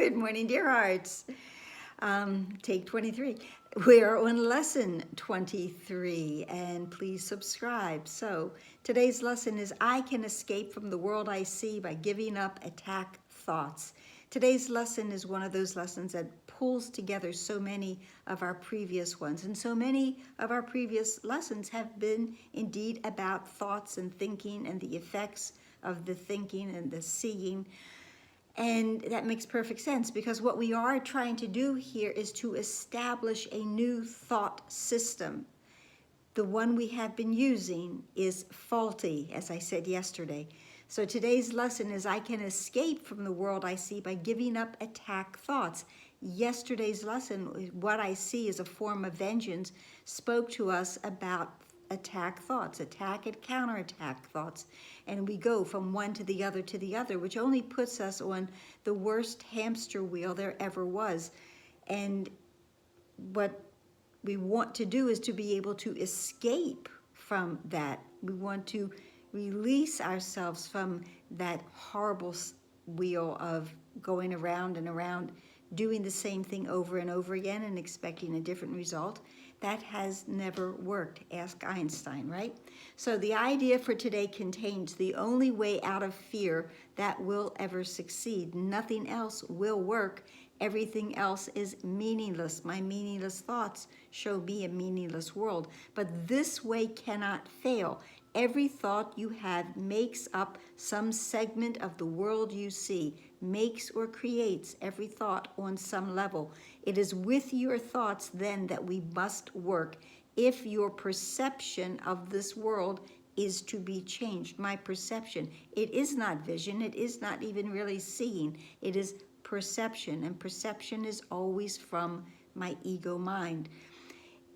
Good morning, dear hearts. Take 23. We are on lesson 23, and please subscribe. So, today's lesson is I can escape from the world I see by giving up attack thoughts. Today's lesson is one of those lessons that pulls together so many of our previous ones. And so many of our previous lessons have been indeed about thoughts and thinking and the effects of the thinking and the seeing. And that makes perfect sense because what we are trying to do here is to establish a new thought system. The one we have been using is faulty, as I said yesterday. So today's lesson is I can escape from the world I see by giving up attack thoughts. Yesterday's lesson, what I see is a form of vengeance, spoke to us about attack thoughts, attack and counterattack thoughts. And we go from one to the other, which only puts us on the worst hamster wheel there ever was. And what we want to do is to be able to escape from that. We want to release ourselves from that horrible wheel of going around and around, doing the same thing over and over again and expecting a different result. That has never worked. Ask Einstein, right? So the idea for today contains the only way out of fear that will ever succeed. Nothing else will work. Everything else is meaningless. My meaningless thoughts show me a meaningless world. But this way cannot fail. Every thought you have makes up some segment of the world you see, makes or creates every thought on some level. It is with your thoughts then that we must work if your perception of this world is to be changed. My perception, it is not vision, it is not even really seeing, it is perception, and perception is always from my ego mind.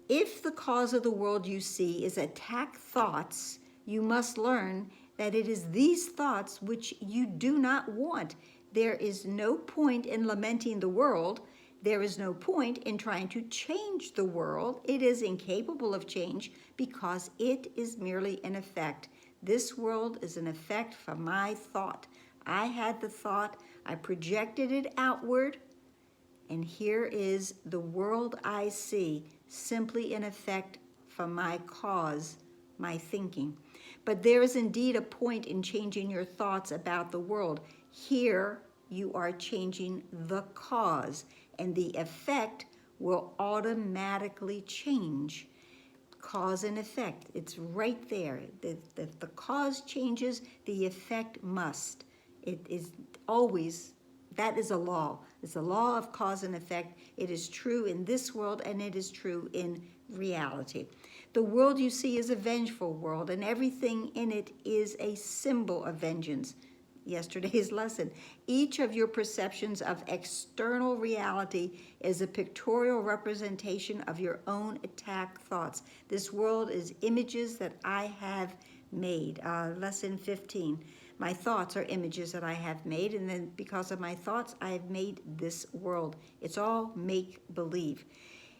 If the cause of the world you see is attack thoughts, you must learn that it is these thoughts which you do not want. There is no point in lamenting the world. There is no point in trying to change the world. It is incapable of change because it is merely an effect. This world is an effect from my thought. I had the thought, I projected it outward, and here is the world I see, simply an effect from my cause, my thinking. But there is indeed a point in changing your thoughts about the world. Here you are changing the cause, and the effect will automatically change. Cause and effect, it's right there. If the cause changes, the effect must. It is always, that is a law. It's a law of cause and effect. It is true in this world and it is true in reality. The world you see is a vengeful world, and everything in it is a symbol of vengeance. Yesterday's lesson. Each of your perceptions of external reality is a pictorial representation of your own attack thoughts. This world is images that I have made. Lesson 15. My thoughts are images that I have made, and then because of my thoughts, I have made this world. It's all make-believe.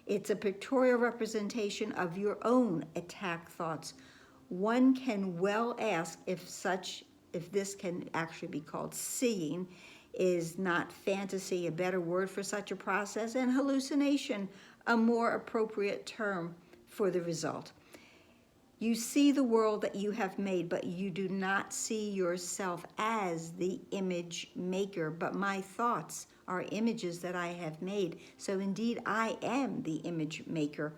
It's a pictorial representation of your own attack thoughts. One can well ask if this can actually be called seeing. Is not fantasy a better word for such a process, and hallucination a more appropriate term for the result? You see the world that you have made, but you do not see yourself as the image maker. But my thoughts are images that I have made. So indeed, I am the image maker.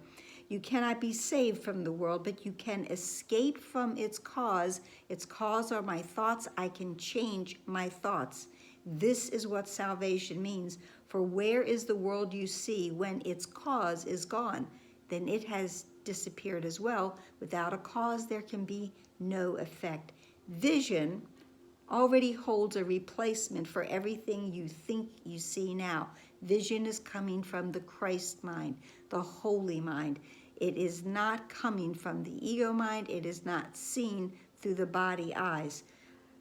You cannot be saved from the world, but you can escape from its cause. Its cause are my thoughts. I can change my thoughts. This is what salvation means. For where is the world you see when its cause is gone? Then it has disappeared as well. Without a cause, there can be no effect. Vision already holds a replacement for everything you think you see now. Vision is coming from the Christ mind, the holy mind. It is not coming from the ego mind. It is not seen through the body eyes.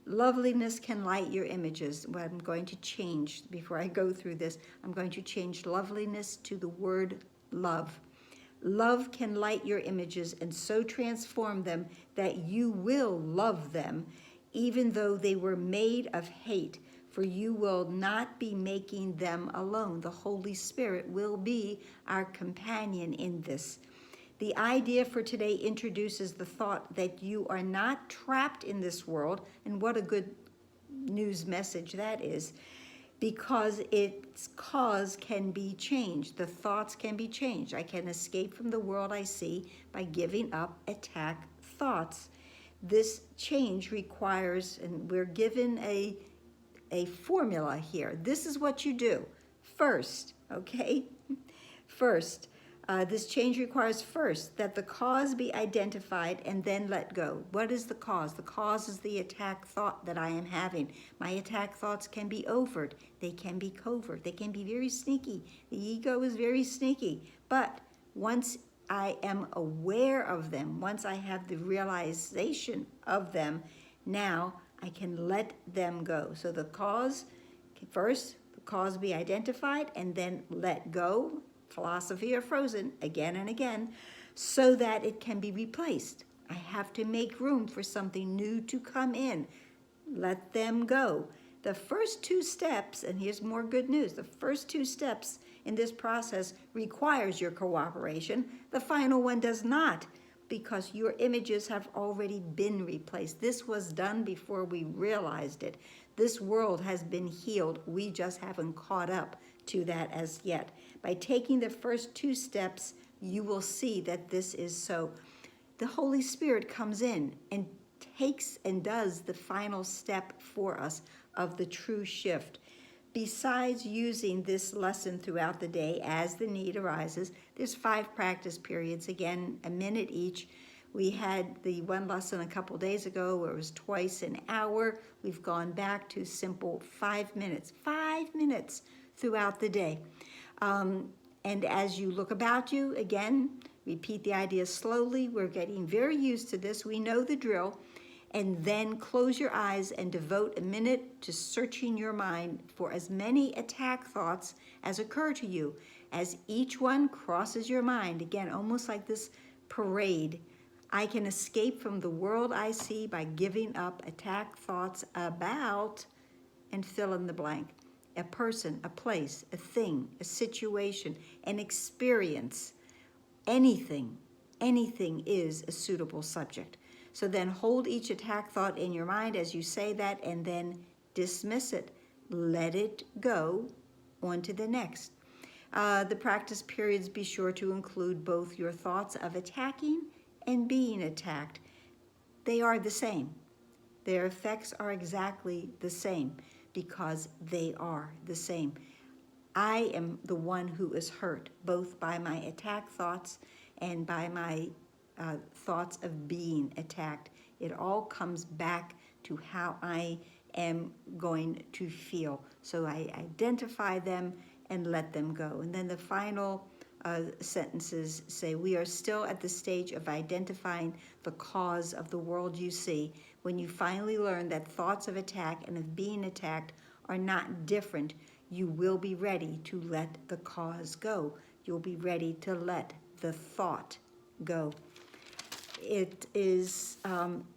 Loveliness can light your images. What I'm going to change before I go through this, I'm going to change loveliness to the word love. Love can light your images and so transform them that you will love them, even though they were made of hate. for you will not be making them alone. The Holy Spirit will be our companion in this. The idea for today introduces the thought that you are not trapped in this world, and what a good news message that is, because its cause can be changed. The thoughts can be changed. I can escape from the world I see by giving up attack thoughts. This change requires, and we're given a formula here. This is what you do. First, okay? First, this change requires first that the cause be identified and then let go. What is the cause? The cause is the attack thought that I am having. My attack thoughts can be overt. They can be covert. They can be very sneaky. The ego is very sneaky. But once I am aware of them, once I have the realization of them, now I can let them go. So the cause, first, the cause be identified and then let go. Philosophy or frozen again and again, so that it can be replaced. I have to make room for something new to come in. Let them go. The first two steps, and here's more good news, the first two steps in this process requires your cooperation. The final one does not, because your images have already been replaced. This was done before we realized it. This world has been healed. We just haven't caught up to that as yet. By taking the first two steps, you will see that this is so. The Holy Spirit comes in and takes and does the final step for us of the true shift. Besides using this lesson throughout the day as the need arises, there's 5 practice periods, again, a minute each. We had the one lesson a couple days ago where it was twice an hour. We've gone back to simple 5 minutes throughout the day. And as you look about you, again, repeat the idea slowly. We're getting very used to this. We know the drill. And then close your eyes and devote a minute to searching your mind for as many attack thoughts as occur to you. As each one crosses your mind, again, almost like this parade, I can escape from the world I see by giving up attack thoughts about, and fill in the blank, a person, a place, a thing, a situation, an experience. Anything is a suitable subject. So then hold each attack thought in your mind as you say that, and then dismiss it. Let it go on to the next. The practice periods, be sure to include both your thoughts of attacking and being attacked. They are the same. Their effects are exactly the same because they are the same. I am the one who is hurt, both by my attack thoughts and by my thoughts of being attacked. It all comes back to how I am going to feel. So I identify them and let them go. And then the final sentences say, we are still at the stage of identifying the cause of the world you see. When you finally learn that thoughts of attack and of being attacked are not different, you will be ready to let the cause go. You'll be ready to let the thought go. It is,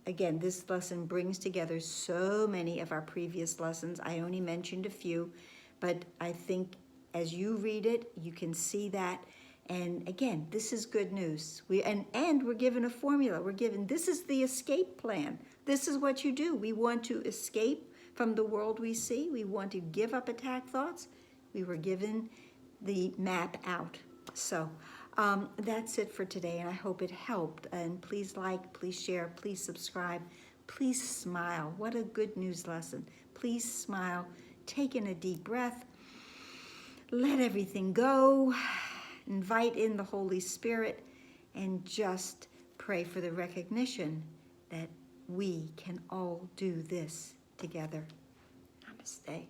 again, this lesson brings together so many of our previous lessons. I only mentioned a few, but I think as you read it, you can see that. And again, this is good news. And we're given a formula. We're given, this is the escape plan. This is what you do. We want to escape from the world we see. We want to give up attack thoughts. We were given the map out. So that's it for today, and I hope it helped. And please like, please share, please subscribe, please smile. What a good news lesson. Please smile. Take in a deep breath. Let everything go. Invite in the Holy Spirit, and just pray for the recognition that we can all do this together. Namaste.